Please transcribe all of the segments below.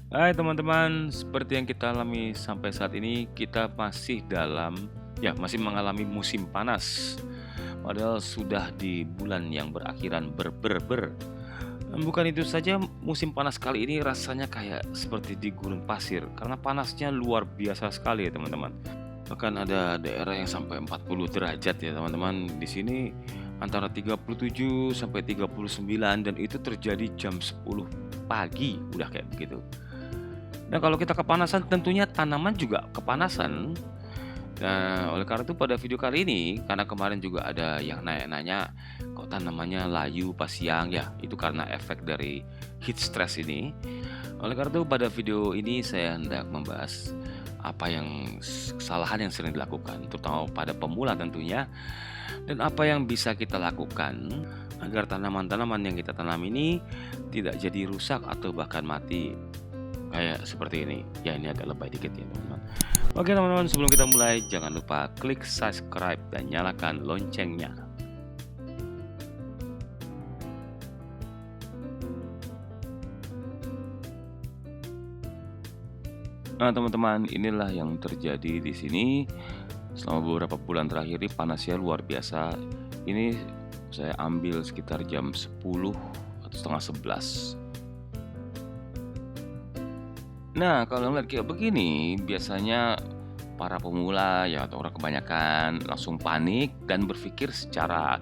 Hai teman-teman, seperti yang kita alami sampai saat ini, kita masih mengalami musim panas. Padahal sudah di bulan yang berakhiran ber. Dan bukan itu saja, musim panas kali ini rasanya kayak seperti di gurun pasir karena panasnya luar biasa sekali ya teman-teman. Bahkan ada daerah yang sampai 40 derajat ya teman-teman. Di sini antara 37 sampai 39 dan itu terjadi jam 10 pagi udah kayak begitu. Dan kalau kita kepanasan tentunya tanaman juga kepanasan. Nah, oleh karena itu pada video kali ini, karena kemarin juga ada yang nanya-nanya, kok tanamannya layu pas siang ya, itu karena efek dari heat stress ini. Oleh karena itu pada video ini saya hendak membahas apa yang kesalahan yang sering dilakukan, terutama pada pemula tentunya, dan apa yang bisa kita lakukan agar tanaman-tanaman yang kita tanam ini tidak jadi rusak atau bahkan mati. Kayak seperti ini. Ya, ini agak lebay dikit ya, teman-teman. Oke, teman-teman, sebelum kita mulai, jangan lupa klik subscribe dan nyalakan loncengnya. Nah, teman-teman, inilah yang terjadi di sini selama beberapa bulan terakhir ini panasnya luar biasa. Ini saya ambil sekitar jam 10 atau setengah 11. Nah, kalau ngeliat kayak begini, biasanya para pemula ya atau orang kebanyakan langsung panik dan berpikir secara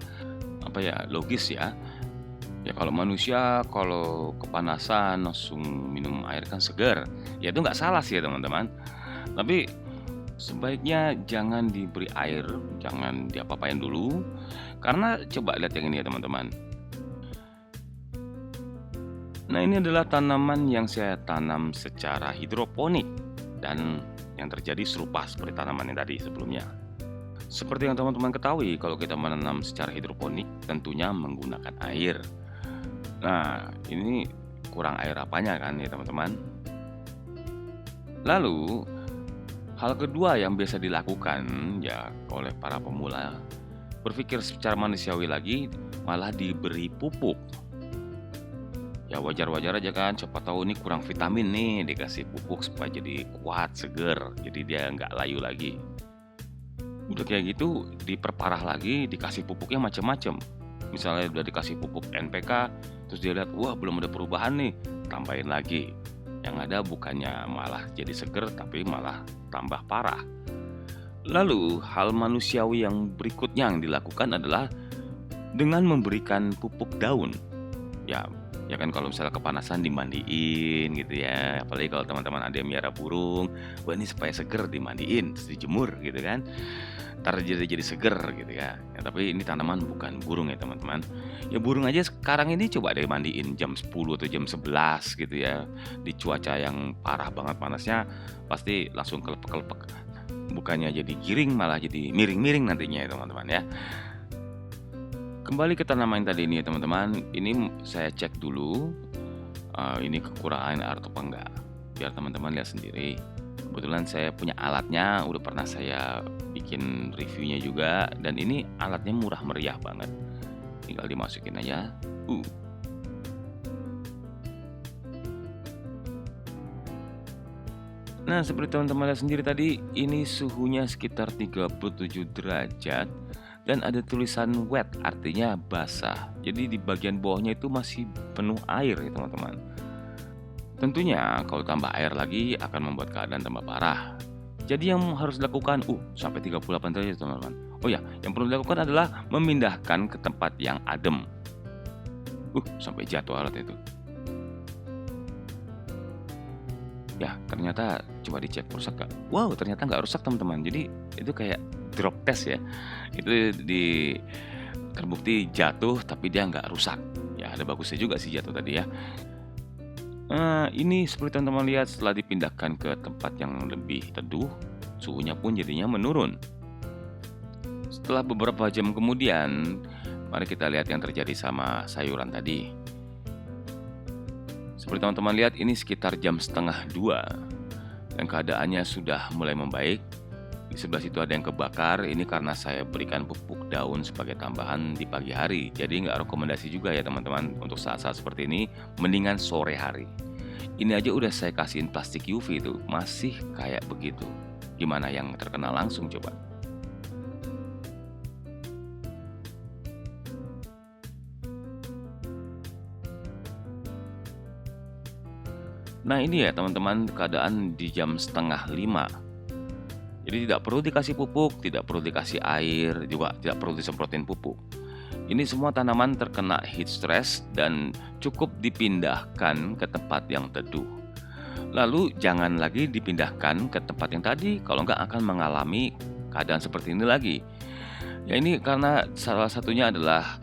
logis ya. Ya kalau manusia kalau kepanasan langsung minum air kan segar. Ya itu nggak salah sih ya teman-teman. Tapi sebaiknya jangan diberi air, jangan diapa-apain dulu. Karena coba lihat yang ini ya teman-teman. Nah, ini adalah tanaman yang saya tanam secara hidroponik dan yang terjadi serupa seperti tanaman yang tadi sebelumnya. Seperti yang teman-teman ketahui, kalau kita menanam secara hidroponik tentunya menggunakan air. Nah, ini kurang air apanya kan ya teman-teman. Lalu, hal kedua yang biasa dilakukan ya oleh para pemula, berpikir secara manusiawi lagi, malah diberi pupuk. Ya wajar-wajar aja kan, siapa tahu ini kurang vitamin nih, dikasih pupuk supaya jadi kuat, seger, jadi dia nggak layu lagi. Udah kayak gitu, diperparah lagi, dikasih pupuknya macam-macam. Misalnya udah dikasih pupuk NPK, terus dia lihat, wah belum ada perubahan nih, tambahin lagi. Yang ada bukannya malah jadi seger, tapi malah tambah parah. Lalu, hal manusiawi yang berikutnya yang dilakukan adalah dengan memberikan pupuk daun. Ya kan kalau misalnya kepanasan dimandiin gitu ya, apalagi kalau teman-teman ada yang miara burung, wah ini supaya seger dimandiin, terus dijemur gitu kan, entar jadi seger gitu ya. Ya tapi ini tanaman bukan burung ya teman-teman. Ya burung aja sekarang ini coba deh mandiin jam 10 atau jam 11 gitu ya, di cuaca yang parah banget panasnya, pasti langsung kelepek-kelepek. Bukannya jadi giring malah jadi miring-miring nantinya ya teman-teman ya. Kembali ke tanaman tadi ini ya teman-teman, ini saya cek dulu, ini kekurangan air atau enggak, biar teman-teman lihat sendiri. Kebetulan saya punya alatnya, udah pernah saya bikin reviewnya juga, dan ini alatnya murah meriah banget. Tinggal dimasukin aja. Nah, seperti teman-teman lihat sendiri tadi, ini suhunya sekitar 37 derajat dan ada tulisan wet, artinya basah. Jadi di bagian bawahnya itu masih penuh air ya teman-teman. Tentunya kalau tambah air lagi akan membuat keadaan tambah parah. Jadi yang harus dilakukan, sampai 38 derajat teman-teman. Oh ya, yang perlu dilakukan adalah memindahkan ke tempat yang adem. Sampai jatuh alatnya itu. Ya, ternyata coba dicek rusak nggak? Wow, ternyata nggak rusak teman-teman. Jadi itu kayak drop test ya. Itu terbukti jatuh tapi dia nggak rusak. Ya, ada bagusnya juga sih jatuh tadi ya. Ini seperti teman-teman lihat setelah dipindahkan ke tempat yang lebih teduh, suhunya pun jadinya menurun. Setelah beberapa jam kemudian, mari kita lihat yang terjadi sama sayuran tadi. Seperti teman-teman lihat ini sekitar jam 1:30 dan keadaannya sudah mulai membaik. Di sebelah situ ada yang kebakar, ini karena saya berikan pupuk daun sebagai tambahan di pagi hari. Jadi nggak rekomendasi juga ya teman-teman untuk saat-saat seperti ini, mendingan sore hari. Ini aja udah saya kasihin plastik UV itu, masih kayak begitu. Gimana yang terkena langsung coba? Nah ini ya teman-teman keadaan di jam setengah 5. Jadi tidak perlu dikasih pupuk, tidak perlu dikasih air, juga tidak perlu disemprotin pupuk. Ini semua tanaman terkena heat stress dan cukup dipindahkan ke tempat yang teduh. Lalu jangan lagi dipindahkan ke tempat yang tadi kalau nggak akan mengalami keadaan seperti ini lagi. Ya ini karena salah satunya adalah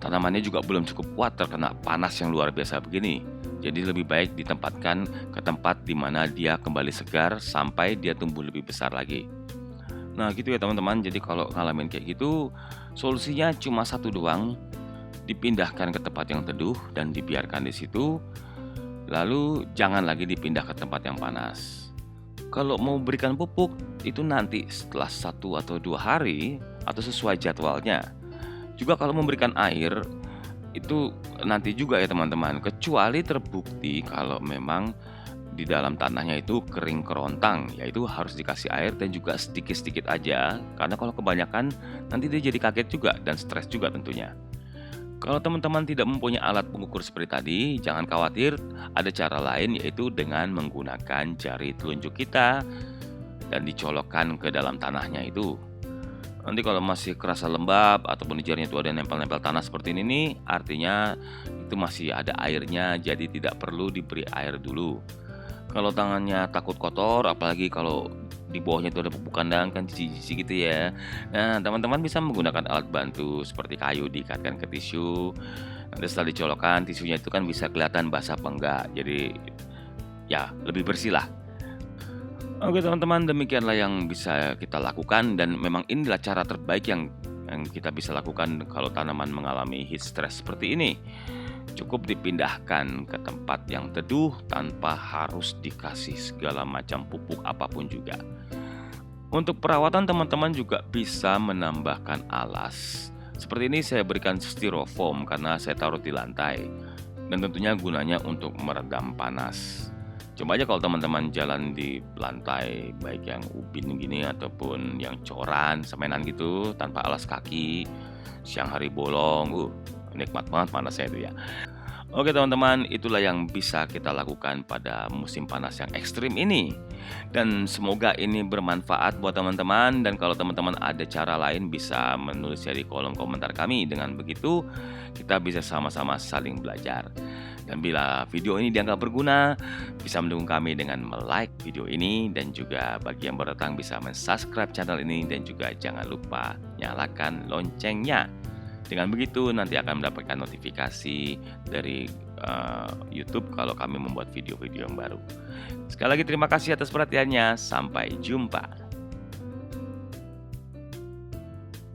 tanamannya juga belum cukup kuat terkena panas yang luar biasa begini. Jadi lebih baik ditempatkan ke tempat di mana dia kembali segar sampai dia tumbuh lebih besar lagi. Nah gitu ya teman-teman, jadi kalau ngalamin kayak gitu, solusinya cuma satu doang, dipindahkan ke tempat yang teduh dan dibiarkan di situ. Lalu jangan lagi dipindah ke tempat yang panas. Kalau mau berikan pupuk, itu nanti setelah 1 atau 2 hari atau sesuai jadwalnya. Juga kalau memberikan air, itu nanti juga ya teman-teman, kecuali terbukti kalau memang di dalam tanahnya itu kering kerontang, yaitu harus dikasih air dan juga sedikit-sedikit aja, karena kalau kebanyakan nanti dia jadi kaget juga dan stres juga tentunya. Kalau teman-teman tidak mempunyai alat pengukur seperti tadi, jangan khawatir, ada cara lain yaitu dengan menggunakan jari telunjuk kita dan dicolokkan ke dalam tanahnya itu. Nanti kalau masih kerasa lembab ataupun di jarinya itu ada nempel-nempel tanah seperti ini nih, artinya itu masih ada airnya, jadi tidak perlu diberi air dulu. Kalau tangannya takut kotor, apalagi kalau di bawahnya itu ada pupuk kandang kan jijik-jijik gitu ya. Nah, teman-teman bisa menggunakan alat bantu seperti kayu diikatkan ke tisu. Nanti setelah dicolokkan, tisunya itu kan bisa kelihatan basah apa enggak. Jadi ya lebih bersih lah. Oke teman-teman, demikianlah yang bisa kita lakukan dan memang inilah cara terbaik yang kita bisa lakukan kalau tanaman mengalami heat stress seperti ini. Cukup dipindahkan ke tempat yang teduh tanpa harus dikasih segala macam pupuk apapun juga. Untuk perawatan teman-teman juga bisa menambahkan alas. Seperti ini saya berikan styrofoam karena saya taruh di lantai. Dan tentunya gunanya untuk meredam panas. Coba aja kalau teman-teman jalan di lantai, baik yang ubin gini ataupun yang coran, semenan gitu, tanpa alas kaki, siang hari bolong, nikmat banget panasnya itu ya. Oke teman-teman, itulah yang bisa kita lakukan pada musim panas yang ekstrim ini. Dan semoga ini bermanfaat buat teman-teman. Dan kalau teman-teman ada cara lain bisa menulisnya di kolom komentar kami. Dengan begitu kita bisa sama-sama saling belajar. Dan bila video ini dianggap berguna, bisa mendukung kami dengan like video ini. Dan juga bagi yang baru datang bisa subscribe channel ini. Dan juga jangan lupa nyalakan loncengnya. Dengan begitu nanti akan mendapatkan notifikasi dari YouTube kalau kami membuat video-video yang baru. Sekali lagi terima kasih atas perhatiannya. Sampai jumpa.